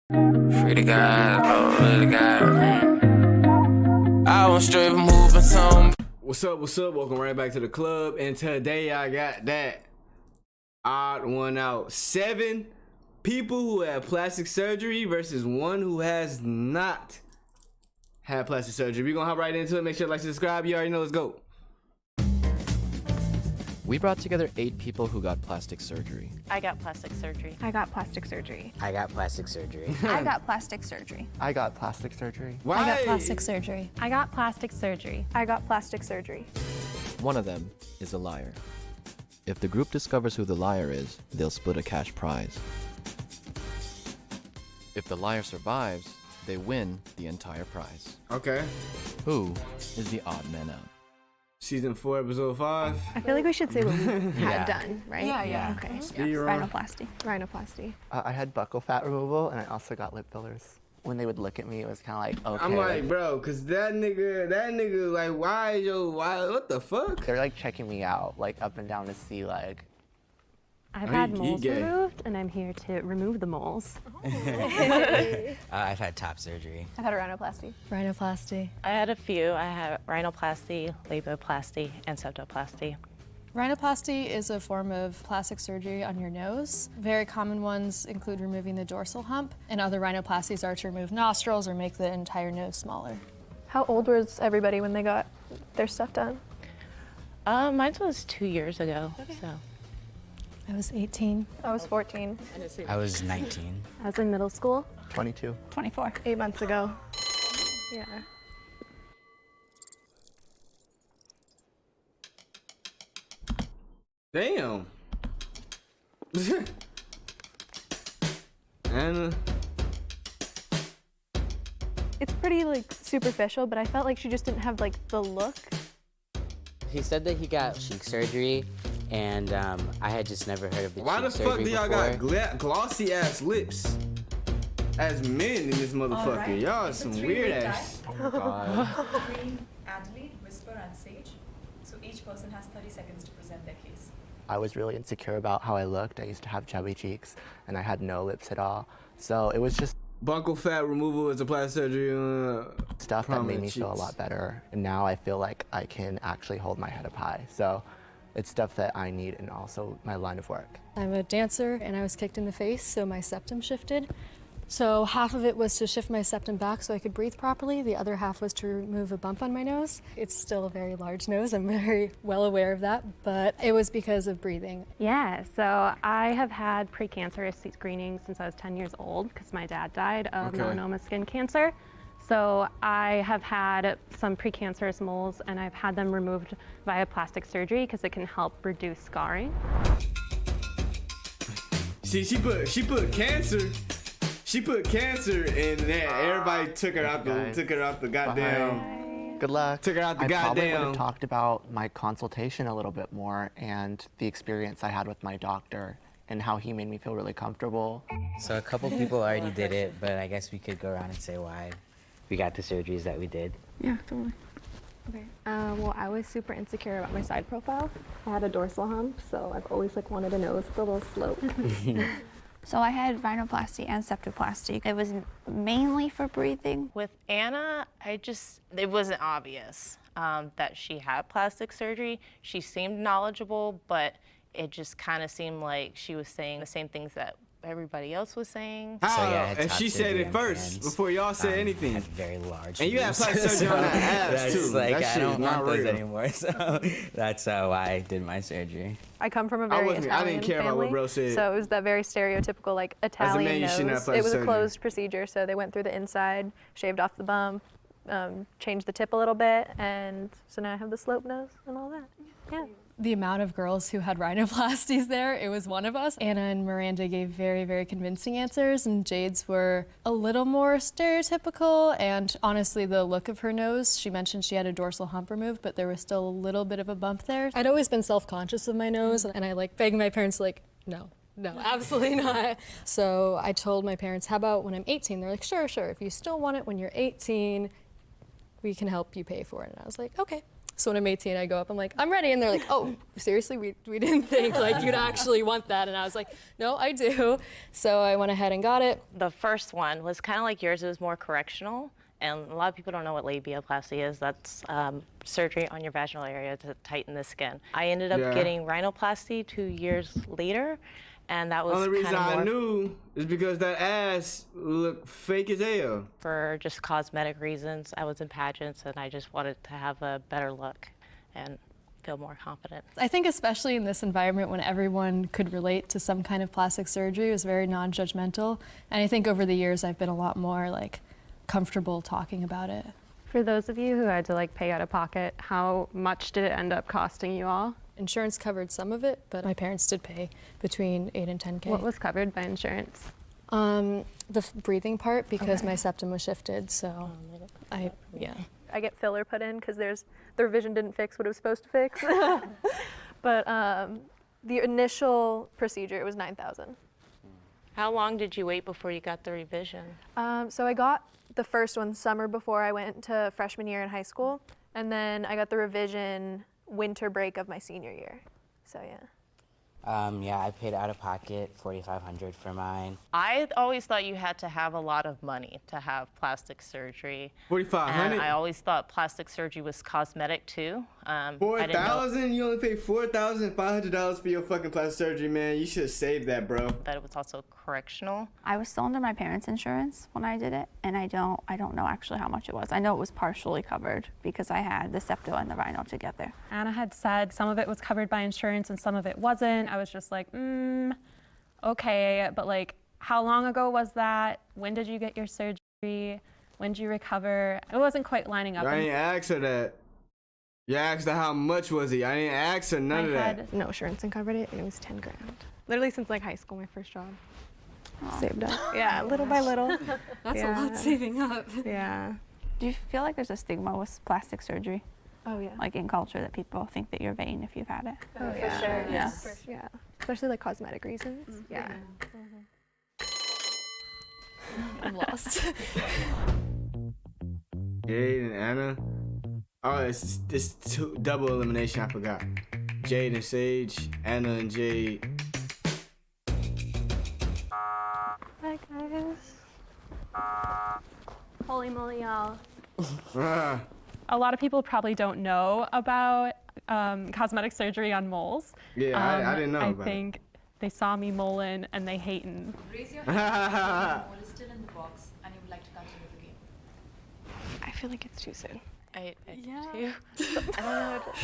Free to God, Lord, free to God. I want straight moving some. What's up? What's up? Welcome right back to the club. And today I got that odd one out. 7 people who have plastic surgery versus 1 who has not had plastic surgery. We're gonna hop right into it. Make sure to like and subscribe. You already know, let's go. We brought together 8 people who got plastic surgery. I got plastic surgery. I got plastic surgery. I got plastic surgery. I got plastic surgery. I got plastic surgery. Why? I got plastic surgery. I got plastic surgery. I got plastic surgery. One of them is a liar. If the group discovers who the liar is, they'll split a cash prize. If the liar survives, they win the entire prize. Okay. Who is the odd man out? Season 4, episode 5. I feel like we should say what we had done, right? Yeah. Okay. Rhinoplasty. Rhinoplasty. I had buccal fat removal, and I also got lip fillers. When they would look at me, it was kind of like, okay. I'm like, bro, cause that nigga, like, why, what the fuck? They're like checking me out, like up and down to see, like. I've Oh, had he moles gay. removed, and I'm here to remove the moles. I've had top surgery. I've had a rhinoplasty. Rhinoplasty. I had a few. I had rhinoplasty, laboplasty, and septoplasty. Rhinoplasty is a form of plastic surgery on your nose. Very common ones include removing the dorsal hump, and other rhinoplasties are to remove nostrils or make the entire nose smaller. How old was everybody when they got their stuff done? Mine was 2 years ago. So I was 18. I was 14. I was 19. I was in middle school 22. 24. 8 months ago. Yeah. Damn. Anna. It's pretty like superficial, but I felt like she just didn't have like the look. He said that he got cheek surgery, and I had just never heard of the Why the cheek fuck surgery do y'all before. got glossy ass lips as men in this motherfucker? Y'all some weird ass. Oh God. Green, Adelaide, Whisper, and Sage. So each person has 30 seconds to present their case. I was really insecure about how I looked. I used to have chubby cheeks, and I had no lips at all. So it was just Buccal fat removal is a plastic surgery. stuff that made prominent me feel a cheeks. lot better. And now I feel like I can actually hold my head up high. So it's stuff that I need, and also my line of work. I'm a dancer, and I was kicked in the face, so my septum shifted. So half of it was to shift my septum back so I could breathe properly. The other half was to remove a bump on my nose. It's still a very large nose. I'm very well aware of that, but it was because of breathing. Yeah, so I have had precancerous screening since I was 10 years old because my dad died of Okay. melanoma skin cancer. So I have had some precancerous moles, and I've had them removed via plastic surgery because it can help reduce scarring. See, she put cancer. She put cancer in there. Everybody took her out the goddamn. Good luck. Took her out the I probably would goddamn. have talked about my consultation a little bit more and the experience I had with my doctor and how he made me feel really comfortable. So a couple people already did it, but I guess we could go around and say why we got the surgeries that we did. Yeah, totally. Okay. Well, I was super insecure about my side profile. I had a dorsal hump, so I've always like wanted a nose with a little slope. So I had rhinoplasty and septoplasty. It was mainly for breathing. with Anna, it wasn't obvious that she had plastic surgery. She seemed knowledgeable, but it just kind of seemed like she was saying the same things that everybody else was saying. How? So yeah, I had And top she said surgery it on first hands. before y'all said I anything. had very large And you had boobs. plastic surgery on the abs, That's too. Like, That I shit don't is not want those real. anymore, so that's why I did my surgery. I come from a I very didn't Italian care about family, what bro said. so it was that very stereotypical like Italian man, you shouldn't have nose. plastic It was a surgery. closed procedure, so they went through the inside, shaved off the bump, changed the tip a little bit, and so now I have the slope nose and all that. Yeah. The amount of girls who had rhinoplasties there, it was one of us. Anna and Miranda gave very, very convincing answers, and Jade's were a little more stereotypical, and honestly, the look of her nose, she mentioned she had a dorsal hump removed, but there was still a little bit of a bump there. I'd always been self-conscious of my nose, and I like begged my parents, like, no, absolutely not. So I told my parents, how about when I'm 18? They're like, sure, if you still want it when you're 18, we can help you pay for it. And I was like, okay. So when I'm 18, I go up, I'm like, I'm ready. And they're like, oh, seriously? We didn't think like you'd actually want that. And I was like, no, I do. So I went ahead and got it. The first one was kind of like yours. It was more correctional. And a lot of people don't know what labiaplasty is. That's surgery on your vaginal area to tighten the skin. I ended up getting rhinoplasty 2 years later, and that was Only reason kind of more I knew is because that ass looked fake as hell. for just cosmetic reasons. I was in pageants, and I just wanted to have a better look and feel more confident. I think especially in this environment when everyone could relate to some kind of plastic surgery, it was very non-judgmental. And I think over the years I've been a lot more like comfortable talking about it. For those of you who had to like pay out of pocket, how much did it end up costing you all? Insurance covered some of it, but my parents did pay between $8,000 and $10,000. What was covered by insurance? The breathing part, because my septum was shifted, so I get filler put in because the revision didn't fix what it was supposed to fix. But the initial procedure, it was $9,000. How long did you wait before you got the revision? So I got the first one summer before I went to freshman year in high school, and then I got the revision winter break of my senior year. So yeah. Yeah, I paid out of pocket $4,500 for mine. I always thought you had to have a lot of money to have plastic surgery. $4,500. And I always thought plastic surgery was cosmetic too. $4,000? You only paid $4,500 for your fucking plastic surgery, man. You should have saved that, bro. That it was also correctional. I was still under my parents' insurance when I did it, and I don't know actually how much it was. I know it was partially covered because I had the septo and the rhino together. Anna had said some of it was covered by insurance and some of it wasn't. I was just like, okay, but like, how long ago was that? When did you get your surgery? When did you recover? It wasn't quite lining up. I didn't ask her that. You asked her how much was he. I didn't ask her none of that. No insurance and covered it, and it was 10 grand. Literally since like high school, my first job. Saved up. Yeah, little by little. That's a lot saving up. Yeah. Do you feel like there's a stigma with plastic surgery? Oh yeah. Like in culture that people think that you're vain if you've had it? Oh yeah. For sure. Yes. Yeah. Especially like cosmetic reasons. Mm-hmm. Yeah. I'm lost. Jade and Anna. Oh, it's double elimination. I forgot. Jade and Sage, Anna and Jade. Hi guys. Holy moly, y'all. A lot of people probably don't know about cosmetic surgery on moles. Yeah, I didn't know about I think they saw me moling and they hating. Raise your hand if the mole is still in the box and you would like to continue the game. I feel like it's too soon. I do too. I don't know what to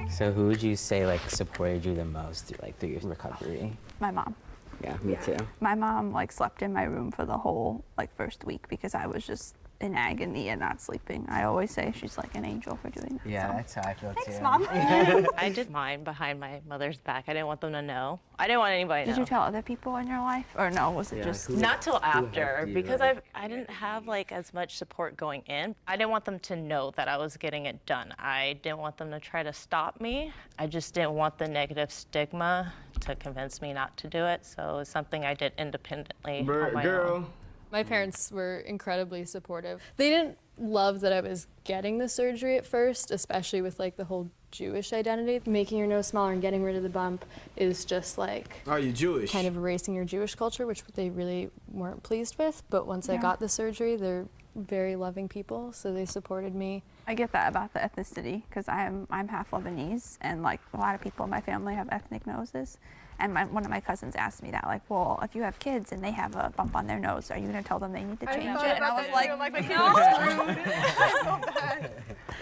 do. So who would you say like supported you the most through your recovery? My mom. Yeah, me too. My mom like slept in my room for the whole like first week because I was just in agony and not sleeping. I always say she's like an angel for doing that. Yeah, so. that's how I feel too. Thanks, Mom. I did mine behind my mother's back. I didn't want them to know. I didn't want anybody to know. Did you tell other people in your life, or no? Was it just not till after? Because I didn't have like as much support going in. I didn't want them to know that I was getting it done. I didn't want them to try to stop me. I just didn't want the negative stigma to convince me not to do it. So it's something I did independently on my own. My parents were incredibly supportive. They didn't love that I was getting the surgery at first, especially with like the whole Jewish identity. Making your nose smaller and getting rid of the bump is just like, oh, you're Jewish. Kind of erasing your Jewish culture, which they really weren't pleased with. But once I got the surgery, they're very loving people, so they supported me. I get that about the ethnicity because I'm half Lebanese, and like a lot of people in my family have ethnic noses. And one of my cousins asked me that, like, well, if you have kids and they have a bump on their nose, are you going to tell them they need to change it? And I was like, no.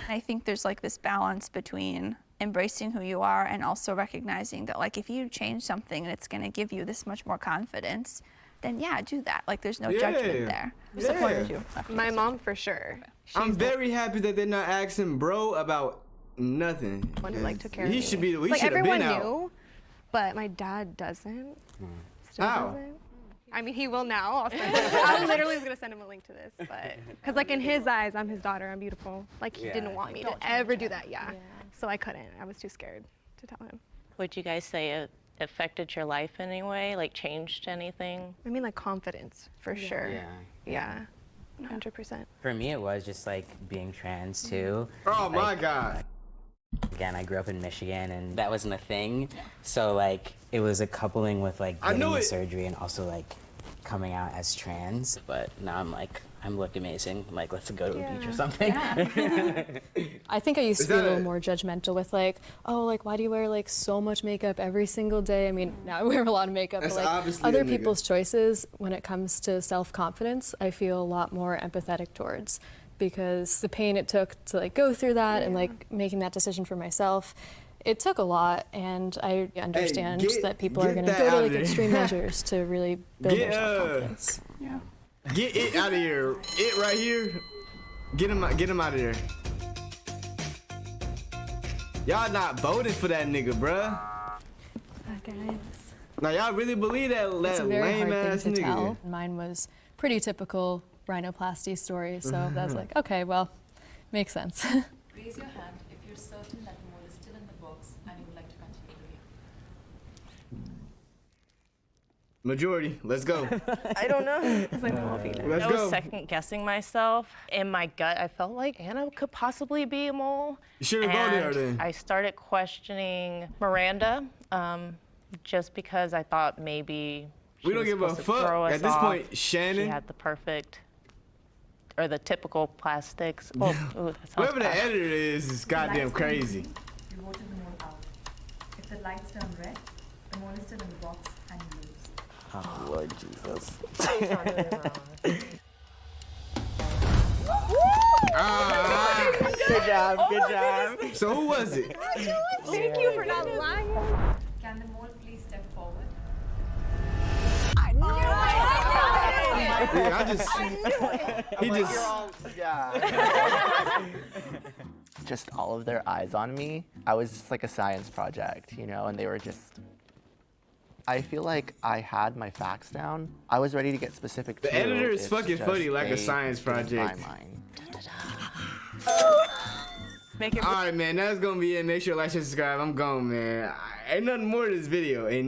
I think there's like this balance between embracing who you are and also recognizing that, like, if you change something and it's going to give you this much more confidence, then yeah, do that. Like, there's no judgment there. Who supported you? My mom, for sure. I'm very happy that they're not asking bro about nothing. One who like took care of me. He should be. He like should have everyone been knew, out. but my dad doesn't. Still How? doesn't. I mean, he will now. I literally was gonna send him a link to this, but because like in his eyes, I'm his daughter. I'm beautiful. Like he didn't want me to ever do that. Yeah. So I couldn't. I was too scared to tell him. Would you guys say it affected your life in any way? Like changed anything? I mean, like confidence for sure. Yeah. 100%. For me, it was just like being trans too. Oh my God. Again, I grew up in Michigan, and that wasn't a thing. So like, it was a coupling with like getting the surgery and also like coming out as trans. But now I'm like, I look amazing. Like, let's go to a beach or something. Yeah. I think I used to be a little more judgmental with like, oh, like why do you wear like so much makeup every single day? I mean, now I wear a lot of makeup, but like other people's choices when it comes to self-confidence, I feel a lot more empathetic towards, because the pain it took to like go through that and like making that decision for myself, it took a lot, and I understand that people are going to go to like extreme measures to really build their self-confidence. Yeah. Get it out of here. It right here. Get him out of there. Y'all not voting for that nigga, bruh. Guys. Now y'all really believe that It's a very lame hard ass thing to nigga? tell. Mine was pretty typical rhinoplasty story, so that's like, okay, well, makes sense. Raise your hand if you're certain that the mole is still in the box and you would like to continue the video. Majority, let's go. I don't know. Let's I was go. second guessing myself. In my gut, I felt like Anna could possibly be a mole. You should have voted her then. I started questioning Miranda, just because I thought maybe We don't give a fuck. At this point, Shannon. She had the perfect, or the typical plastics. Oh, ooh, that sounds Whoever the bad. editor is goddamn crazy. You voted the mole out. If the lights turn red, the mole is still in the box and you lose. Oh, Lord Jesus. Good job, good job. So who was it? Thank you for not lying. Can the mole please step forward? Yeah, he just. Just all of their eyes on me. I was just like a science project, you know, and they were just. I feel like I had my facts down. I was ready to get specific. The editor is It's fucking just funny, like a science didn't project. buy mine. All right, man, that's gonna be it. Make sure to like, share, subscribe. I'm gone, man. Ain't nothing more to this video. Ain't